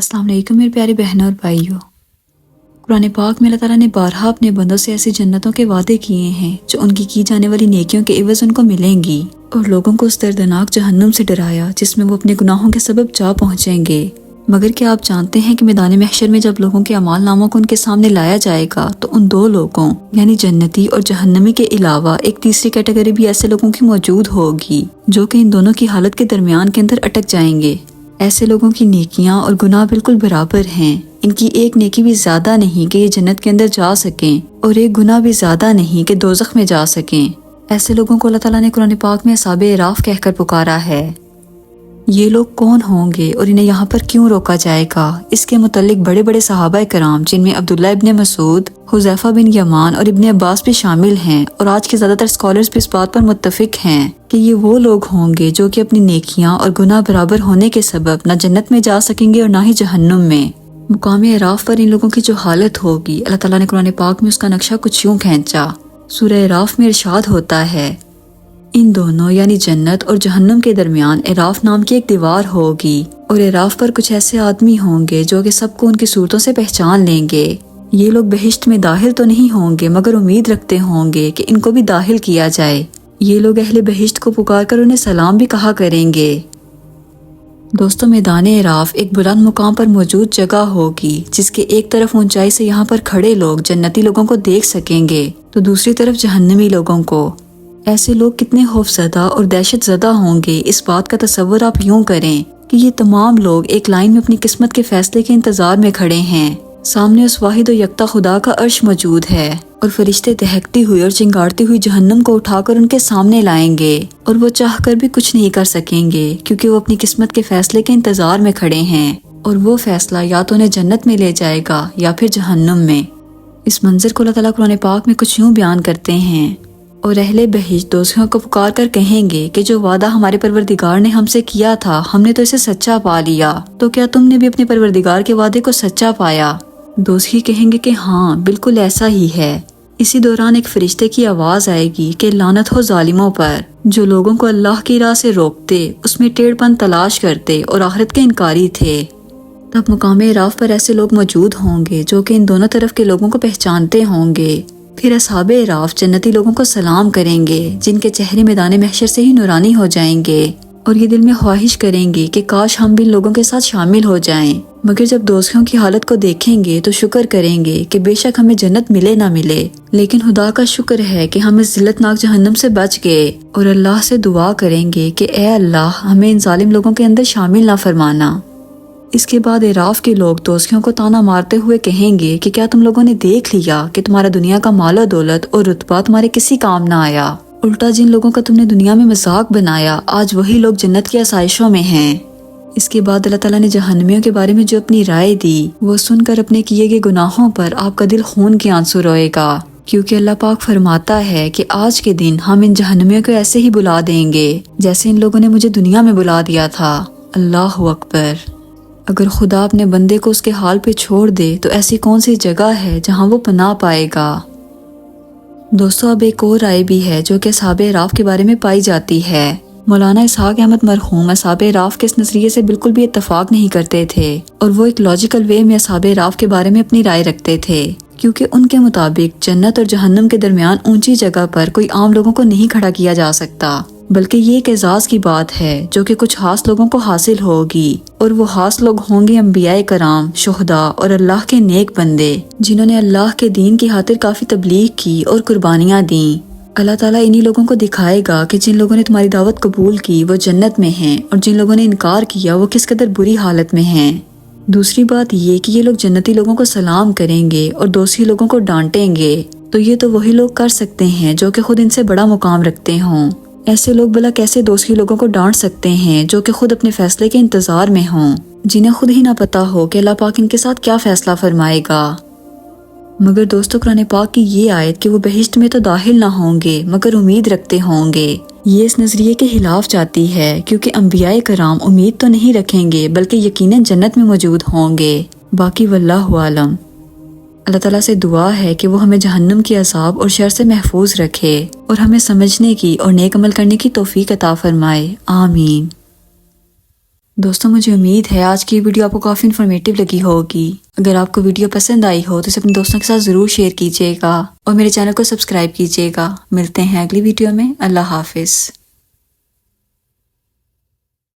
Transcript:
अस्सलाम वालेकुम मेरे प्यारे बहनों और भाइयों। कुरान पाक में अल्लाह ताला ने बारहा अपने बंदों से ऐसी जन्नतों के वादे किए हैं जो उनकी की जाने वाली नेकियों के एवज उनको मिलेंगी, और लोगों को उस दर्दनाक जहन्नुम से डराया जिसमें वो अपने गुनाहों के सबब जा पहुंचेंगे। मगर क्या आप जानते हैं कि मैदान महशर में जब लोगों के अमाल नामों को उनके सामने लाया जाएगा तो उन दो लोगों यानी जन्नती और जहन्नमी के अलावा एक तीसरी कैटेगरी भी ऐसे लोगों की मौजूद होगी जो कि इन दोनों की हालत के दरमियान के अंदर अटक जाएंगे। ऐसे लोगों की नेकियां और गुनाह बिल्कुल बराबर हैं। इनकी एक नेकी भी ज्यादा नहीं कि ये जन्नत के अंदर जा सकें, और एक गुनाह भी ज्यादा नहीं कि दोज़ख में जा सकें। ऐसे लोगों को अल्लाह ताला ने कुरान पाक में असाबे इराफ कहकर पुकारा है। ये लोग कौन होंगे और इन्हें यहाँ पर क्यों रोका जाएगा? इसके मुतालिक बड़े बड़े सहाबा कराम जिनमें अब्दुल्ला इब्ने मसूद, हुज़ैफा बिन यमान और इब्ने अब्बास भी शामिल हैं, और आज के ज्यादातर स्कॉलर्स भी इस बात पर मुत्तफिक हैं कि ये वो लोग होंगे जो कि अपनी नेकियां और गुनाह बराबर होने के सबब न जन्नत में जा सकेंगे और ना ही जहन्नुम में। मुकाम इराफ पर इन लोगों की जो हालत होगी, अल्लाह ताला ने कुरान पाक में उसका नक्शा कुछ यूं खींचा। सूरह इराफ में इरशाद होता है, इन दोनों यानी जन्नत और जहन्नुम के दरमियान इराफ नाम की एक दीवार होगी, और इराफ पर कुछ ऐसे आदमी होंगे जो कि सबको उनकी सूरतों से पहचान लेंगे। ये लोग बहिश्त में दाखिल तो नहीं होंगे मगर उम्मीद रखते होंगे कि इनको भी दाखिल किया जाए। ये लोग अहले बहिश्त को पुकार कर उन्हें सलाम भी कहा करेंगे। दोस्तों, मैदान इराफ एक बुलंद मुकाम पर मौजूद जगह होगी जिसके एक तरफ ऊंचाई से यहाँ पर खड़े लोग जन्नती लोगों को देख सकेंगे तो दूसरी तरफ जहन्नमी लोगों को। ऐसे लोग कितने खौफजदा और दहशत ज़दा होंगे, इस बात का तसव्वुर आप यूं करें कि ये तमाम लोग एक लाइन में अपनी किस्मत के फैसले के इंतजार में खड़े हैं। सामने उस वाहिद और यकता खुदा का अर्श मौजूद है, और फरिश्ते दहकती हुई और चिंगारती हुई जहन्नुम को उठाकर उनके सामने लाएंगे, और वो चाहकर भी कुछ नहीं कर सकेंगे क्योंकि वो अपनी किस्मत के फैसले के इंतजार में खड़े हैं, और वो फैसला या तो उन्हें जन्नत में ले जाएगा या फिर जहन्नुम में। इस मंजर को अल्लाह ताला कुरान पाक में कुछ यूं बयान करते हैं, और अहले बहिश्त दोज़खियों को पुकार कर कहेंगे कि जो वादा हमारे परवरदिगार ने हमसे किया था हमने तो इसे सच्चा पा लिया, तो क्या तुमने भी अपने परवरदिगार के वादे को सच्चा पाया? दोज़खी कहेंगे कि हाँ, बिल्कुल ऐसा ही है। इसी दौरान एक फरिश्ते की आवाज आएगी कि लानत हो जालिमों पर जो लोगों को अल्लाह की राह से रोकते, उसमें टेढ़पन तलाश करते और आखिरत के इनकारी थे। तब मुकाम इराफ पर ऐसे लोग मौजूद होंगे जो कि इन दोनों तरफ के लोगों को पहचानते होंगे। फिर असहाबे इराफ जन्नती लोगों को सलाम करेंगे जिनके चेहरे मैदान महशर से ही नूरानी हो जाएंगे, और ये दिल में ख्वाहिश करेंगे कि काश हम भी इन लोगों के साथ शामिल हो जाएं। मगर जब दोज़खियों की हालत को देखेंगे तो शुक्र करेंगे कि बेशक हमें जन्नत मिले ना मिले, लेकिन खुदा का शुक्र है कि हम इस जिल्लतनाक जहन्नुम से बच गए, और अल्लाह से दुआ करेंगे कि ए अल्लाह, हमें इन जालिम लोगों के अंदर शामिल ना फरमाना। इसके बाद इराफ के लोग दोज़खियों को ताना मारते हुए कहेंगे कि क्या तुम लोगों ने देख लिया कि तुम्हारा दुनिया का मालो दौलत और रुतबा तुम्हारे किसी काम ना आया? उल्टा जिन लोगों का तुमने दुनिया में मजाक बनाया, आज वही लोग जन्नत की आसाइशों में हैं। इसके बाद अल्लाह ताला ने जहन्नमियों के बारे में जो अपनी राय दी, वो सुनकर अपने किए गए गुनाहों पर आपका दिल खून के आंसू रोएगा, क्योंकि अल्लाह पाक फरमाता है कि आज के दिन हम इन जहन्नमियों को ऐसे ही बुला देंगे जैसे इन लोगों ने मुझे दुनिया में बुला दिया था। अल्लाह अकबर। अगर खुदा अपने बंदे को उसके हाल पे छोड़ दे तो ऐसी कौन सी जगह है जहाँ वो पनाह पाएगा। दोस्तों, अब एक और राय भी है जो कि असहाबे इराफ के बारे में पाई जाती है। मौलाना इसहाक अहमद मरहूम असहाबे इराफ के इस नजरिए से बिल्कुल भी इत्तफाक नहीं करते थे, और वो एक लॉजिकल वे में असहाबे इराफ के बारे में अपनी राय रखते थे, क्योंकि उनके मुताबिक जन्नत और जहन्नुम के दरमियान ऊंची जगह पर कोई आम लोगों को नहीं खड़ा किया जा सकता, बल्कि ये एक एजाज की बात है जो कि कुछ खास लोगों को हासिल होगी, और वो खास लोग होंगे अंबियाए कराम, शुहदा और अल्लाह के नेक बंदे जिन्होंने अल्लाह के दीन की खातिर काफी तबलीग की और कुर्बानियाँ दी। अल्लाह ताला इन्हीं लोगों को दिखाएगा कि जिन लोगों ने तुम्हारी दावत कबूल की वो जन्नत में हैं, और जिन लोगों ने इनकार किया वो किस कदर बुरी हालत में हैं। दूसरी बात ये कि ये लोग जन्नती लोगों को सलाम करेंगे और दोषी लोगों को डांटेंगे, तो ये तो वही लोग कर सकते हैं जो कि खुद इनसे बड़ा मुकाम रखते हों। ऐसे लोग भला कैसे दोषी लोगों को डांट सकते हैं जो कि खुद अपने फैसले के इंतजार में हों, जिन्हें खुद ही ना पता हो कि अल्लाह पाक इनके साथ क्या फैसला फरमाएगा। मगर दोस्तों, कुरान पाक की ये आयत कि वो बहिश्त में तो दाखिल ना होंगे मगर उम्मीद रखते होंगे, ये इस नजरिए के खिलाफ जाती है, क्योंकि अंबियाए कराम उम्मीद तो नहीं रखेंगे बल्कि यकीनन जन्नत में मौजूद होंगे। बाकी वल्लाहु आलम। अल्लाह ताला से दुआ है कि वो हमें जहन्नुम के अज़ाब और शर से महफूज रखे और हमें समझने की और नेक अमल करने की तौफीक अता फरमाए। आमीन। دوستوں مجھے امید ہے آج کی ویڈیو آپ کو کافی انفارمیٹیو لگی ہوگی۔ اگر آپ کو ویڈیو پسند آئی ہو تو اسے اپنے دوستوں کے ساتھ ضرور شیئر کیجیے گا اور میرے چینل کو سبسکرائب کیجیے گا۔ ملتے ہیں اگلی ویڈیو میں۔ اللہ حافظ۔